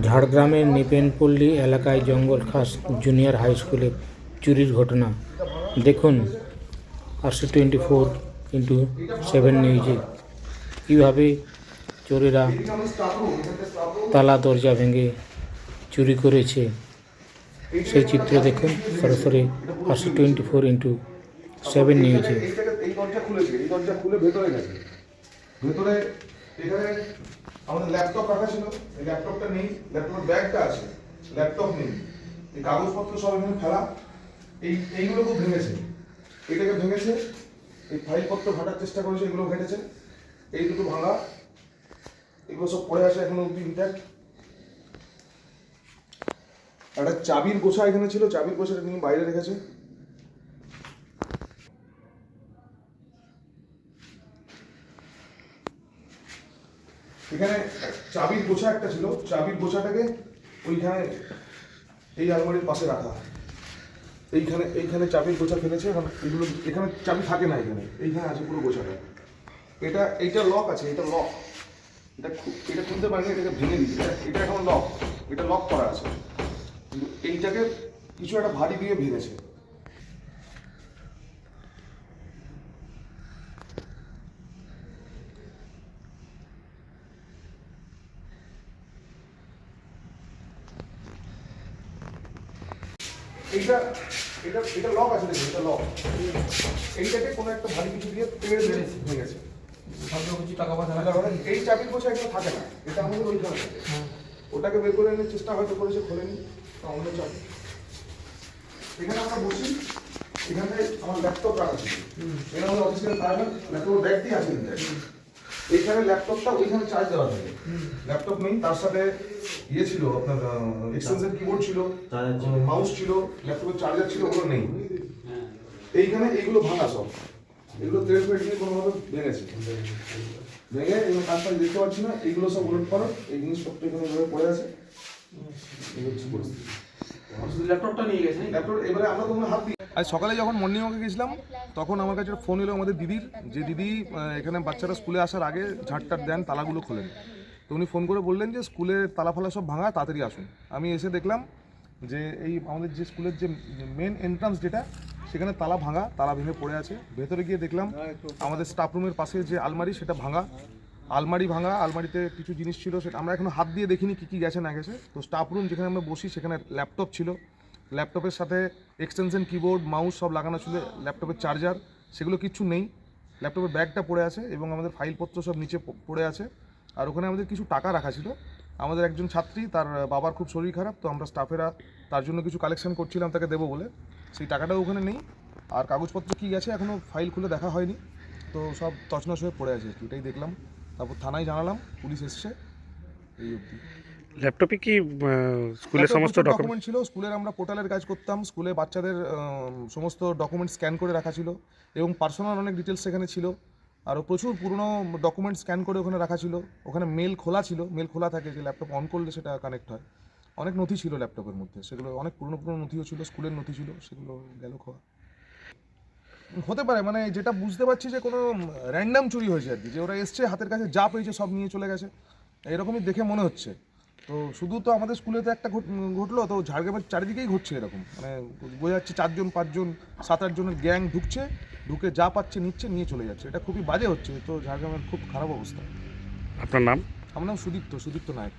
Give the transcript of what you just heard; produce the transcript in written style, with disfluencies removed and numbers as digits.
ঝাড়গ্রামের নিপেনপল্লী এলাকায় জঙ্গল খাস জুনিয়র হাই স্কুলে চুরির ঘটনা দেখুন RC24x7 নিউজে। কীভাবে চোরেরা তালা দরজা ভেঙে চুরি করেছে সেই চিত্র দেখুন সরাসরি RC24x7 নিউজে। এই দরজা খুলেছে, এই দরজা খুলে ভেতরে গেছে। ভেতরে এখানে আমাদের ল্যাপটপ রাখা ছিল, এই ল্যাপটপটা নেই, ল্যাপটপের ব্যাগটা আছে, ল্যাপটপ নেই, এই কাগজপত্র সব এখানে ফেলা। এইগুলো খুব ভেঙেছে, এটাকে ভেঙেছে, এই ফাইলপত্র ঘাটার চেষ্টা করেছে, এগুলো ঘেটেছে, এই দুটো ভাঙা, এগুলো সব পড়ে আছে এখনো অব্দি ইনট্যাক্ট। একটা চাবির গোছা এখানে ছিল, চাবির গোছাটা নিয়ে বাইরে রেখেছে। এখানে চাবির গোছা একটা ছিল, চাবির গোছাটাকে ওইখানে এই আলমারির পাশে রাখা। এইখানে চাবির গোছা ফেলেছে। এখন এগুলো এখানে চাবি থাকে না, এইখানে আছে পুরো গোছাটা। এইটা লক আছে, এটা লক, এটা খুলতে পারেনি, এটাকে ভেঙে দিচ্ছে। এটা এখন লক, এটা লক করা আছে, কিন্তু এইটাকে কিছু একটা ভারী দিয়ে ভেঙেছে। এটা লক আছে, দেখুন এটা লক। এইটাকে কোনো একটা ভারী কিছু দিয়ে তেড়ে ভেঙেছে। টাকা পয়সা এই চাবির গোছা এখানে থাকে না, এটা আমাদের ওইখানে থাকে। ওটাকে বের করে আনার চেষ্টা হয়তো করেছে, খোলেনি, অন্য চাবি। এখানে আমরা বসি, এখানে আমার ল্যাপটপ রাখা ছিল, এখানে আমাদের অফিসের ল্যাপটপ ব্যাগ দিয়ে আছে। এইখানে ল্যাপটপটা ওইখানে চার্জ দেওয়া থাকে, ল্যাপটপ নেই, তার সাথে ইয়ে ছিল আপনার এক্সটেনশন কিবোর্ড ছিল, মাউস ছিল, ল্যাপটপের চার্জার ছিল, ওগুলো নেই। এইখানে এইগুলো ভাঙা সব, এগুলো তেল ফেট দিয়ে কোনোভাবে ভেঙেছে, ভেঙে এগুলো কাজ দেখতে পাচ্ছি না, এইগুলো সব উলট পালট, এই জিনিসপত্র এখানে এভাবে পড়ে আছে। এই হচ্ছে পরিস্থিতি। ল্যাপটপটা নিয়ে গেছে, ল্যাপটপ এবারে আমরা কোনো হাত দিই। আজ সকালে যখন মর্নিং ওয়াকে গেছিলাম, তখন আমার কাছে ফোন এলো আমাদের দিদির, যে দিদি এখানে বাচ্চারা স্কুলে আসার আগে ঝাড়টাট দেন, তালাগুলো খোলেন। তো উনি ফোন করে বললেন যে স্কুলের তালা ফালা সব ভাঙা, তাড়াতাড়ি আসুন। আমি এসে দেখলাম যে এই আমাদের যে স্কুলের যে মেন এন্ট্রান্স যেটা, সেখানে তালা ভাঙা, তালা ভেঙে পড়ে আছে। ভেতরে গিয়ে দেখলাম আমাদের স্টাফ রুমের পাশে যে আলমারি, সেটা ভাঙা, আলমারি ভাঙা, আলমারিতে কিছু জিনিস ছিল, সেটা আমরা এখনো হাত দিয়ে দেখিনি কী কী গেছে না গেছে। তো স্টাফ রুম যেখানে আমরা বসি, সেখানে ল্যাপটপ ছিল, ল্যাপটপের সাথে এক্সটেনশন কিবোর্ড, মাউস সব লাগানো ছিল, ল্যাপটপের চার্জার সেগুলো কিচ্ছু নেই। ল্যাপটপের ব্যাগটা পড়ে আছে এবং আমাদের ফাইলপত্র সব নিচে পড়ে আছে। আর ওখানে আমাদের কিছু টাকা রাখা ছিল। আমাদের একজন ছাত্রী, তার বাবার খুব শরীর খারাপ, তো আমরা স্টাফেরা তার জন্য কিছু কালেকশন করছিলাম তাকে দেবো বলে, সেই টাকাটাও ওখানে নেই। আর কাগজপত্র কী গেছে এখনও ফাইল খুলে দেখা হয়নি, তো সব তছনছ হয়ে পড়ে আছে, এটাই দেখলাম। তারপর থানায় জানালাম, পুলিশ এসছে, এই অবধি। ল্যাপটপে কি স্কুলের সমস্ত ডকুমেন্ট ছিল? স্কুলের আমরা পোর্টালের কাজ করতাম, স্কুলে বাচ্চাদের সমস্ত ডকুমেন্ট স্ক্যান করে রাখা ছিল এবং পার্সোনাল অনেক ডিটেলস সেখানে ছিল। আরও প্রচুর পুরনো ডকুমেন্ট স্ক্যান করে ওখানে রাখা ছিল। ওখানে মেল খোলা ছিল, মেল খোলা থাকে, যে ল্যাপটপ অন করলে সেটা কানেক্ট হয়। অনেক নথি ছিল ল্যাপটপের মধ্যে, সেগুলো অনেক পুরনো নথিও ছিল, স্কুলের নথি ছিল, সেগুলো গেল খোয়া। হতে পারে, মানে যেটা বুঝতে পারছি যে কোনো র্যান্ডাম চুরি হয়েছে আর কি, যে ওরা এসছে, হাতের কাছে যা পেয়েছে সব নিয়ে চলে গেছে, এরকমই দেখে মনে হচ্ছে। তো শুধু তো আমাদের স্কুলে তো একটা ঘটলো, তো ঝাড়গ্রামের চারিদিকেই ঘটছে এরকম। মানে বোঝা যাচ্ছে 4 জন 5 জন 7-8 জনের গ্যাং ঢুকছে, ঢুকে যা পাচ্ছে নিচ্ছে, নিয়ে চলে যাচ্ছে। এটা খুবই বাজে হচ্ছে, তো ঝাড়গ্রামের খুব খারাপ অবস্থা। আপনার নাম? আমার নাম সুদীপ্ত নায়ক।